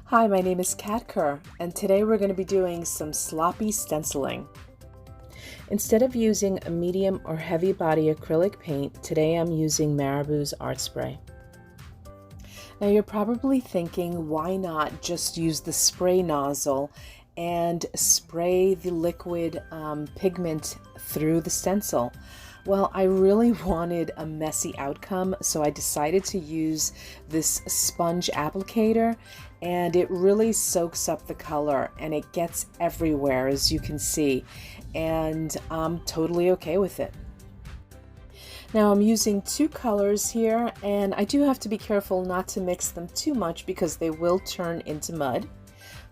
Hi, my name is Kerr, and today we're going to be doing some sloppy stenciling. Instead of using a medium or heavy body acrylic paint, today I'm using Marabu's art spray. Now you're probably thinking, why not just use the spray nozzle and spray the liquid pigment through the stencil? Well, I really wanted a messy outcome, so I decided to use this sponge applicator, and it really soaks up the color and it gets everywhere, as you can see, and I'm totally okay with it. Now I'm using two colors here, and I do have to be careful not to mix them too much because they will turn into mud.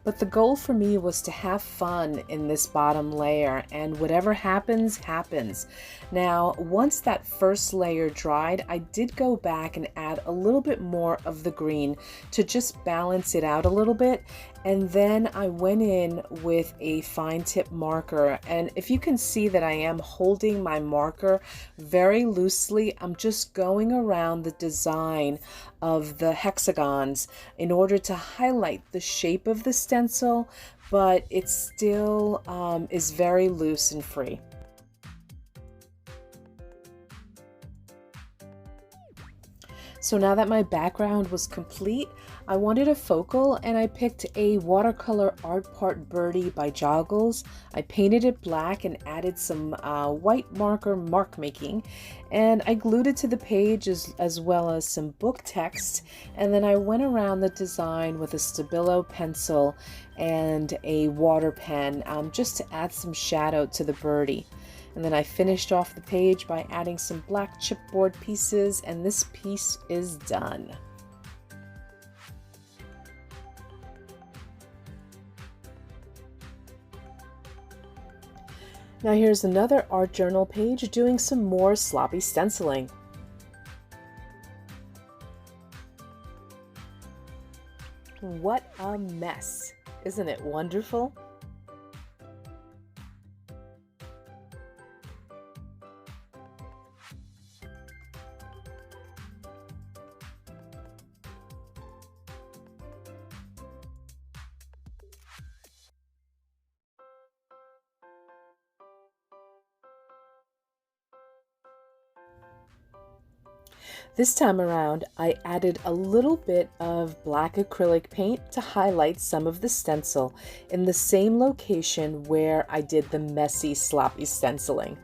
But the goal for me was to have fun in this bottom layer, and whatever happens, happens. Now, once that first layer dried, I did go back and add a little bit more of the green to just balance it out a little bit. And then I went in with a fine tip marker, and if you can see that I am holding my marker very loosely, I'm just going around the design of the hexagons in order to highlight the shape of the stencil, but it still is very loose and free. So now that my background was complete, I wanted a focal, and I picked a watercolor art part Birdy by Joggles. I painted it black and added some white marker mark making, and I glued it to the page as well as some book text, and then I went around the design with a Stabilo pencil and a water pen just to add some shadow to the Birdy. And then I finished off the page by adding some black chipboard pieces, and this piece is done. Now here's another art journal page doing some more sloppy stenciling. What a mess! Isn't it wonderful? This time around, I added a little bit of black acrylic paint to highlight some of the stencil in the same location where I did the messy, sloppy stenciling.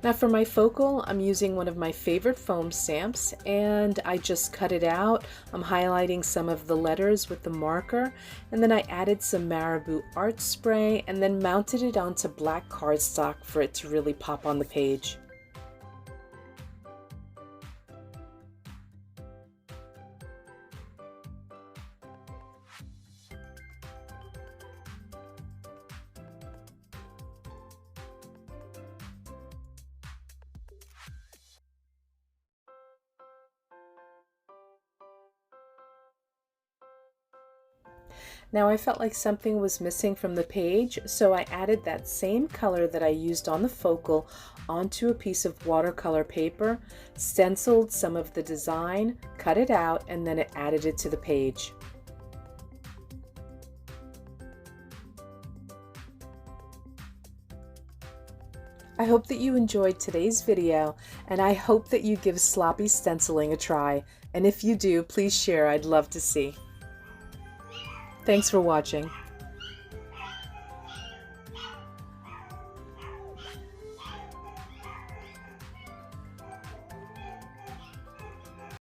Now for my focal, I'm using one of my favorite foam stamps, and I just cut it out. I'm highlighting some of the letters with the marker, and then I added some Marabu art spray and then mounted it onto black cardstock for it to really pop on the page. Now I felt like something was missing from the page, so I added that same color that I used on the focal onto a piece of watercolor paper, stenciled some of the design, cut it out, and then added it to the page. I hope that you enjoyed today's video, and I hope that you give sloppy stenciling a try. And if you do, please share. I'd love to see. Thanks for watching.